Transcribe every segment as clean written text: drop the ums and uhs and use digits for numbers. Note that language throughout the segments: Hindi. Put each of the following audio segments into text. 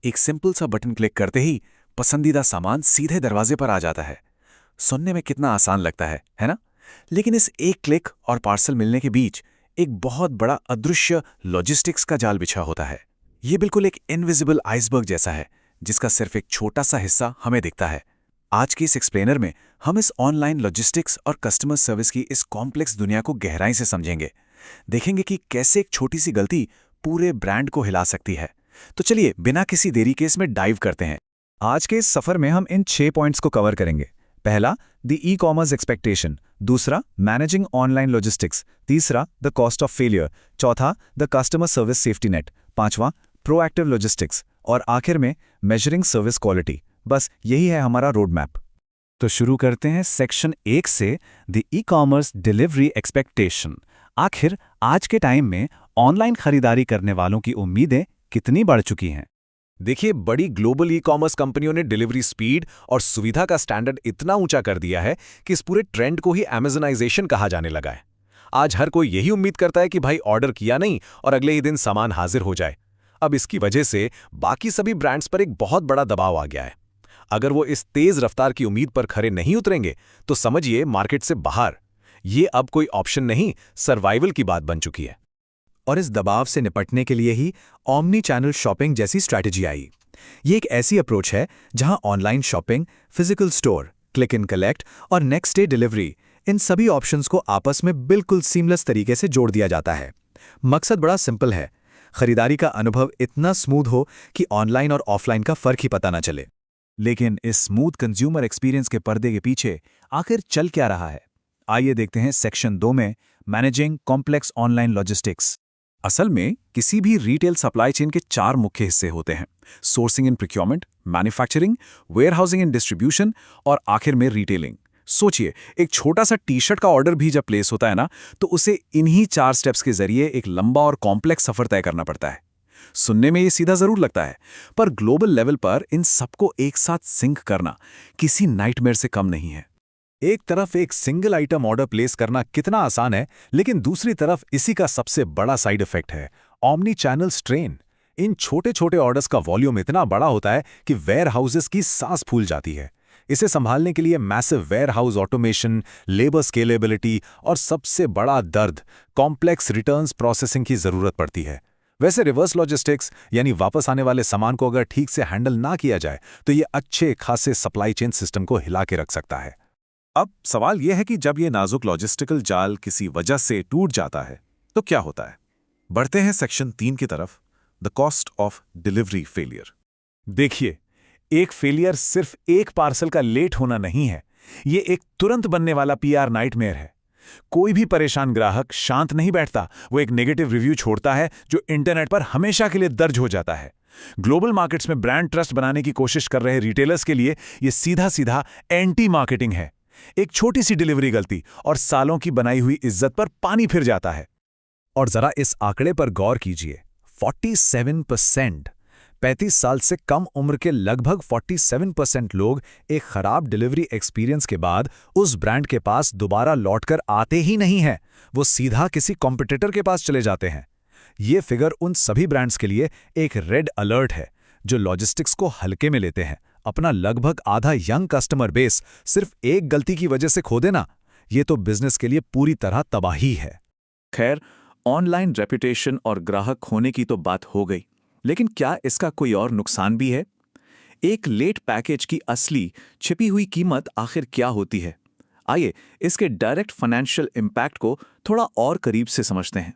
एक सिंपल सा बटन क्लिक करते ही पसंदीदा सामान सीधे दरवाजे पर आ जाता है। सुनने में कितना आसान लगता है ना? लेकिन इस एक क्लिक और पार्सल मिलने के बीच एक बहुत बड़ा अदृश्य लॉजिस्टिक्स का जाल बिछा होता है। ये बिल्कुल एक इनविजिबल आइसबर्ग जैसा है, जिसका सिर्फ एक छोटा सा हिस्सा हमें दिखता है। आज के इस एक्सप्लेनर में हम इस ऑनलाइन लॉजिस्टिक्स और कस्टमर सर्विस की इस कॉम्प्लेक्स दुनिया को गहराई से समझेंगे। देखेंगे कि कैसे एक छोटी सी गलती पूरे ब्रांड को हिला सकती है। तो चलिए बिना किसी देरी के इसमें डाइव करते हैं। आज के इस सफर में हम इन 6 पॉइंट्स को कवर करेंगे। पहला, द ई कॉमर्स एक्सपेक्टेशन। दूसरा, मैनेजिंग ऑनलाइन लॉजिस्टिक्स। तीसरा, द कॉस्ट ऑफ फेलियर। चौथा, the customer service safety net. पांचवा, प्रोएक्टिव लॉजिस्टिक्स। और आखिर में, मेजरिंग सर्विस क्वालिटी। बस यही है हमारा रोड मैप। तो शुरू करते हैं सेक्शन 1 से, the e commerce delivery expectation. आखिर आज के टाइम में ऑनलाइन खरीदारी करने वालों की उम्मीदें कितनी बढ़ चुकी हैं। देखिए, बड़ी ग्लोबल ई कॉमर्स कंपनियों ने डिलीवरी स्पीड और सुविधा का स्टैंडर्ड इतना ऊंचा कर दिया है कि इस पूरे ट्रेंड को ही अमेज़नाइजेशन कहा जाने लगा है। आज हर कोई यही उम्मीद करता है कि भाई ऑर्डर किया नहीं और अगले ही दिन सामान हाजिर हो जाए। अब इसकी वजह से बाकी सभी ब्रांड्स पर एक बहुत बड़ा दबाव आ गया है। अगर वो इस तेज रफ्तार की उम्मीद पर खरे नहीं उतरेंगे तो समझिए मार्केट से बाहर। ये अब कोई ऑप्शन नहीं, सर्वाइवल की बात बन चुकी है। और इस दबाव से निपटने के लिए ही ऑमनी चैनल शॉपिंग जैसी स्ट्रैटेजी आई। ये एक ऐसी अप्रोच है जहां online shopping, physical store, click इन कलेक्ट और नेक्स्ट डे डिलीवरी, इन सभी ऑप्शंस को आपस में बिल्कुल सीमलेस तरीके से जोड़ दिया जाता है। मकसद बड़ा सिंपल है, खरीदारी का अनुभव इतना स्मूथ हो कि ऑनलाइन और ऑफलाइन का फर्क ही पता ना चले। लेकिन इस स्मूथ कंज्यूमर एक्सपीरियंस के पर्दे के पीछे आखिर चल क्या रहा है? आइए देखते हैं सेक्शन 2 में, मैनेजिंग कॉम्प्लेक्स ऑनलाइन लॉजिस्टिक्स। असल में किसी भी रिटेल सप्लाई चेन के 4 मुख्य हिस्से होते हैं: sourcing and procurement, manufacturing, warehousing and distribution और आखिर में रिटेलिंग। सोचिए, एक छोटा सा टी-शर्ट का ऑर्डर भी जब प्लेस होता है ना, तो उसे इन्हीं 4 स्टेप्स के जरिए एक लंबा और कॉम्प्लेक्स सफर तय करना पड़ता है। सुनने में ये सीधा जरूर लगता है, पर ग्लोबल लेवल पर इन सबको एक साथ सिंक करना किसी नाइटमेयर से कम नहीं है। एक तरफ एक सिंगल आइटम ऑर्डर प्लेस करना कितना आसान है, लेकिन दूसरी तरफ इसी का सबसे बड़ा साइड इफेक्ट है ऑमनी चैनल स्ट्रेन। इन छोटे छोटे ऑर्डर्स का वॉल्यूम इतना बड़ा होता है कि वेयर हाउसेस की सांस फूल जाती है। इसे संभालने के लिए massive warehouse automation, labour scalability और सबसे बड़ा दर्द, कॉम्प्लेक्स रिटर्न्स प्रोसेसिंग की जरूरत पड़ती है। वैसे रिवर्स लॉजिस्टिक्स यानी वापस आने वाले सामान को अगर ठीक से हैंडल ना किया जाए तो ये अच्छे खासे सप्लाई चेन सिस्टम को हिला के रख सकता है। अब सवाल यह है कि जब ये नाजुक लॉजिस्टिकल जाल किसी वजह से टूट जाता है तो क्या होता है? बढ़ते हैं सेक्शन 3 की तरफ, the cost of delivery failure. देखिए, एक फेलियर सिर्फ एक पार्सल का लेट होना नहीं है, ये एक तुरंत बनने वाला पीआर नाइटमेयर है। कोई भी परेशान ग्राहक शांत नहीं बैठता, वो एक नेगेटिव रिव्यू छोड़ता है जो इंटरनेट पर हमेशा के लिए दर्ज हो जाता है। ग्लोबल मार्केट्स में ब्रांड ट्रस्ट बनाने की कोशिश कर रहे रिटेलर्स के लिए ये सीधा सीधा एंटी मार्केटिंग है। एक छोटी सी डिलीवरी गलती और सालों की बनाई हुई इज्जत पर पानी फिर जाता है। और जरा इस आंकड़े पर गौर कीजिए, 47%। 35 साल से कम उम्र के लगभग 47% लोग एक खराब डिलीवरी एक्सपीरियंस के बाद उस ब्रांड के पास दोबारा लौटकर आते ही नहीं हैं, वो सीधा किसी कॉम्पिटिटर के पास चले जाते हैं। ये फिगर उन सभी ब्रांड्स के लिए एक रेड अलर्ट है जो लॉजिस्टिक्स को हल्के में लेते हैं। अपना लगभग आधा यंग कस्टमर बेस सिर्फ एक गलती की वजह से खो देना, ये तो बिजनेस के लिए पूरी तरह तबाही है। खैर, ऑनलाइन रेपुटेशन और ग्राहक खोने की तो बात हो गई, लेकिन क्या इसका कोई और नुकसान भी है? एक लेट पैकेज की असली छिपी हुई कीमत आखिर क्या होती है? आइए इसके डायरेक्ट फाइनेंशियल इम्पैक्ट को थोड़ा और करीब से समझते हैं।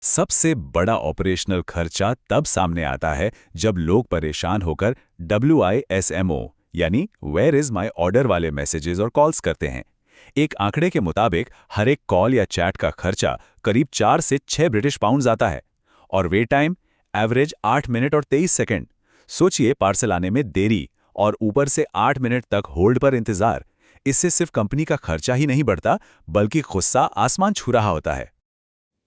सबसे बड़ा ऑपरेशनल खर्चा तब सामने आता है जब लोग परेशान होकर WISMO यानी वेयर इज माई ऑर्डर वाले मैसेजेस और कॉल्स करते हैं। एक आंकड़े के मुताबिक हर एक कॉल या चैट का खर्चा करीब 4 से 6 ब्रिटिश पाउंड्स आता है, और वेट टाइम एवरेज 8 मिनट और 23 सेकंड। सोचिए, पार्सल आने में देरी और ऊपर से 8 मिनट तक होल्ड पर इंतजार। इससे सिर्फ कंपनी का खर्चा ही नहीं बढ़ता, बल्कि गुस्सा आसमान छू रहा होता है।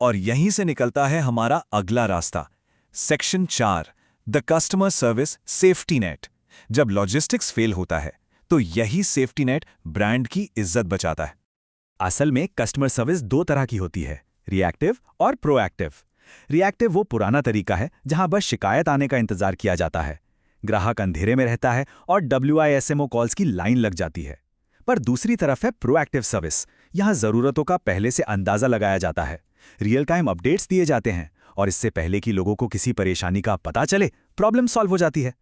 और यहीं से निकलता है हमारा अगला रास्ता, section 4, the customer service safety net. जब लॉजिस्टिक्स फेल होता है तो यही सेफ्टी नेट ब्रांड की इज्जत बचाता है। असल में कस्टमर सर्विस 2 तरह की होती है, रिएक्टिव और प्रोएक्टिव। रिएक्टिव वो पुराना तरीका है जहां बस शिकायत आने का इंतजार किया जाता है। ग्राहक अंधेरे में रहता है और WISMO कॉल्स की लाइन लग जाती है। पर दूसरी तरफ है प्रोएक्टिव सर्विस। यहाँ ज़रूरतों का पहले से अंदाज़ा लगाया जाता है, रियल टाइम अपडेट्स दिए जाते हैं और इससे पहले कि लोगों को किसी परेशानी का पता चले प्रॉब्लम सॉल्व हो जाती है।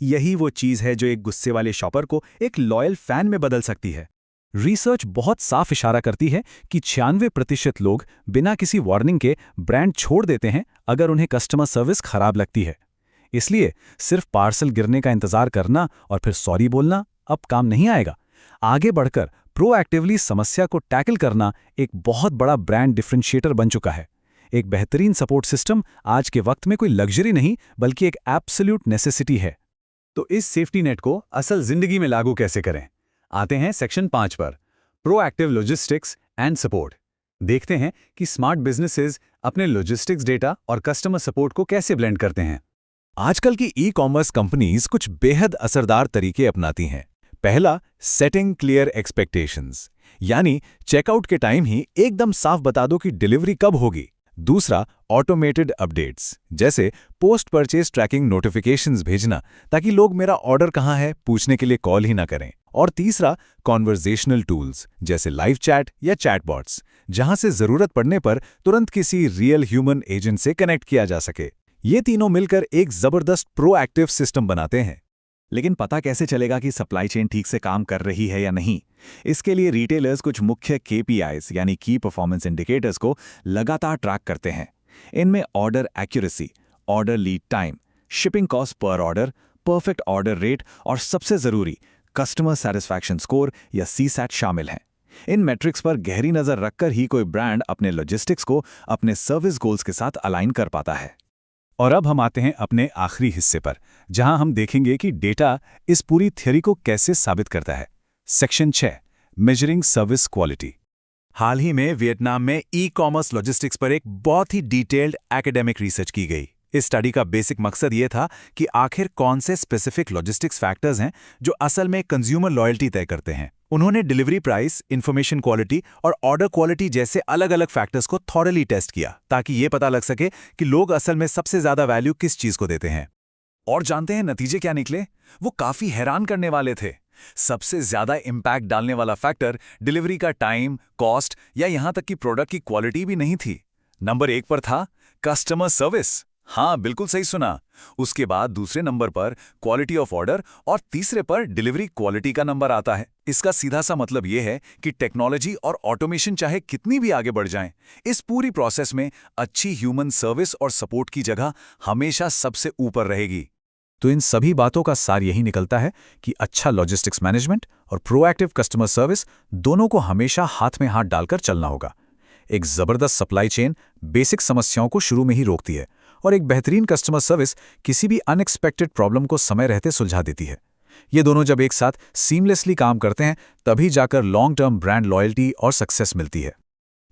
यही वो चीज़ है जो एक गुस्से वाले शॉपर को एक लॉयल फैन में बदल सकती है। रिसर्च बहुत साफ इशारा करती है कि 96% लोग बिना किसी वार्निंग के ब्रांड छोड़ देते हैं अगर उन्हें कस्टमर सर्विस खराब लगती है। इसलिए सिर्फ पार्सल गिरने का इंतजार करना और फिर सॉरी बोलना अब काम नहीं आएगा। आगे बढ़कर प्रोएक्टिवली समस्या को टैकल करना एक बहुत बड़ा ब्रांड डिफरेंशिएटर बन चुका है। एक बेहतरीन सपोर्ट सिस्टम आज के वक्त में कोई लग्जरी नहीं बल्कि एक एब्सोल्यूट नेसेसिटी है। तो इस सेफ्टी नेट को असल जिंदगी में लागू कैसे करें? आते हैं सेक्शन 5 पर, प्रोएक्टिव लॉजिस्टिक्स एंड सपोर्ट। देखते हैं कि स्मार्ट बिजनेसेस अपने लॉजिस्टिक्स डेटा और कस्टमर सपोर्ट को कैसे ब्लेंड करते हैं। आजकल की ई-कॉमर्स कंपनीज कुछ बेहद असरदार तरीके अपनाती हैं। पहला, सेटिंग क्लियर एक्सपेक्टेशंस, यानी चेकआउट के टाइम ही एकदम साफ बता दो कि डिलीवरी कब होगी। दूसरा, ऑटोमेटेड अपडेट्स, जैसे पोस्ट परचेज ट्रैकिंग नोटिफिकेशंस भेजना ताकि लोग मेरा ऑर्डर कहाँ है पूछने के लिए कॉल ही ना करें। और तीसरा, कॉन्वर्जेशनल टूल्स जैसे लाइव चैट या चैटबॉट्स, जहां से जरूरत पड़ने पर तुरंत किसी रियल ह्यूमन एजेंट से कनेक्ट किया जा सके। ये तीनों मिलकर एक जबरदस्त प्रोएक्टिव सिस्टम बनाते हैं। लेकिन पता कैसे चलेगा कि सप्लाई चेन ठीक से काम कर रही है या नहीं? इसके लिए रिटेलर्स कुछ मुख्य KPIs यानी की परफॉर्मेंस इंडिकेटर्स को लगातार ट्रैक करते हैं। इनमें order accuracy, order lead time, shipping cost per order, perfect order rate और सबसे ज़रूरी कस्टमर सेटिस्फैक्शन स्कोर या CSAT शामिल हैं। इन मैट्रिक्स पर गहरी नज़र रखकर ही कोई ब्रांड अपने लॉजिस्टिक्स को अपने सर्विस गोल्स के साथ अलाइन कर पाता है। और अब हम आते हैं अपने आखिरी हिस्से पर, जहां हम देखेंगे कि डेटा इस पूरी थ्योरी को कैसे साबित करता है। Section 6, measuring service quality. हाल ही में वियतनाम में ई-कॉमर्स लॉजिस्टिक्स पर एक बहुत ही डिटेल्ड एकेडमिक रिसर्च की गई। इस स्टडी का बेसिक मकसद ये था कि आखिर कौन से स्पेसिफिक लॉजिस्टिक्स फैक्टर्स हैं जो असल में कंज्यूमर लॉयल्टी तय करते हैं। उन्होंने डिलीवरी प्राइस, इंफॉर्मेशन क्वालिटी और ऑर्डर क्वालिटी जैसे अलग अलग फैक्टर्स को थॉरली टेस्ट किया ताकि ये पता लग सके कि लोग असल में सबसे ज्यादा वैल्यू किस चीज को देते हैं। और जानते हैं नतीजे क्या निकले? वो काफी हैरान करने वाले थे। सबसे ज्यादा इंपैक्ट डालने वाला फैक्टर डिलीवरी का टाइम, कॉस्ट या यहां तक कि प्रोडक्ट की क्वालिटी भी नहीं थी। नंबर 1 पर था कस्टमर सर्विस। हाँ, बिल्कुल सही सुना। उसके बाद दूसरे नंबर पर क्वालिटी ऑफ ऑर्डर और तीसरे पर डिलीवरी क्वालिटी का नंबर आता है। इसका सीधा सा मतलब यह है कि टेक्नोलॉजी और ऑटोमेशन चाहे कितनी भी आगे बढ़ जाएं, इस पूरी प्रोसेस में अच्छी ह्यूमन सर्विस और सपोर्ट की जगह हमेशा सबसे ऊपर रहेगी। तो इन सभी बातों का सार यही निकलता है कि अच्छा लॉजिस्टिक्स मैनेजमेंट और प्रोएक्टिव कस्टमर सर्विस दोनों को हमेशा हाथ में हाथ डालकर चलना होगा। एक जबरदस्त सप्लाई चेन बेसिक समस्याओं को शुरू में ही रोकती है और एक बेहतरीन कस्टमर सर्विस किसी भी अनएक्सपेक्टेड प्रॉब्लम को समय रहते सुलझा देती है। ये दोनों जब एक साथ सीमलेसली काम करते हैं तभी जाकर लॉन्ग टर्म ब्रांड लॉयल्टी और सक्सेस मिलती है।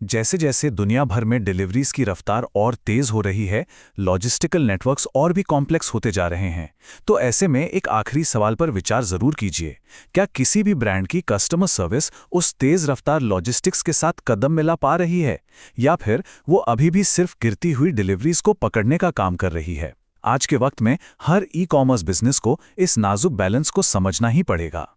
जैसे जैसे दुनिया भर में डिलीवरीज की रफ्तार और तेज हो रही है, लॉजिस्टिकल नेटवर्क्स और भी कॉम्प्लेक्स होते जा रहे हैं। तो ऐसे में एक आखिरी सवाल पर विचार जरूर कीजिए, क्या किसी भी ब्रांड की कस्टमर सर्विस उस तेज रफ्तार लॉजिस्टिक्स के साथ कदम मिला पा रही है, या फिर वो अभी भी सिर्फ गिरती हुई डिलीवरीज को पकड़ने का काम कर रही है? आज के वक्त में हर ई-कॉमर्स बिजनेस को इस नाजुक बैलेंस को समझना ही पड़ेगा।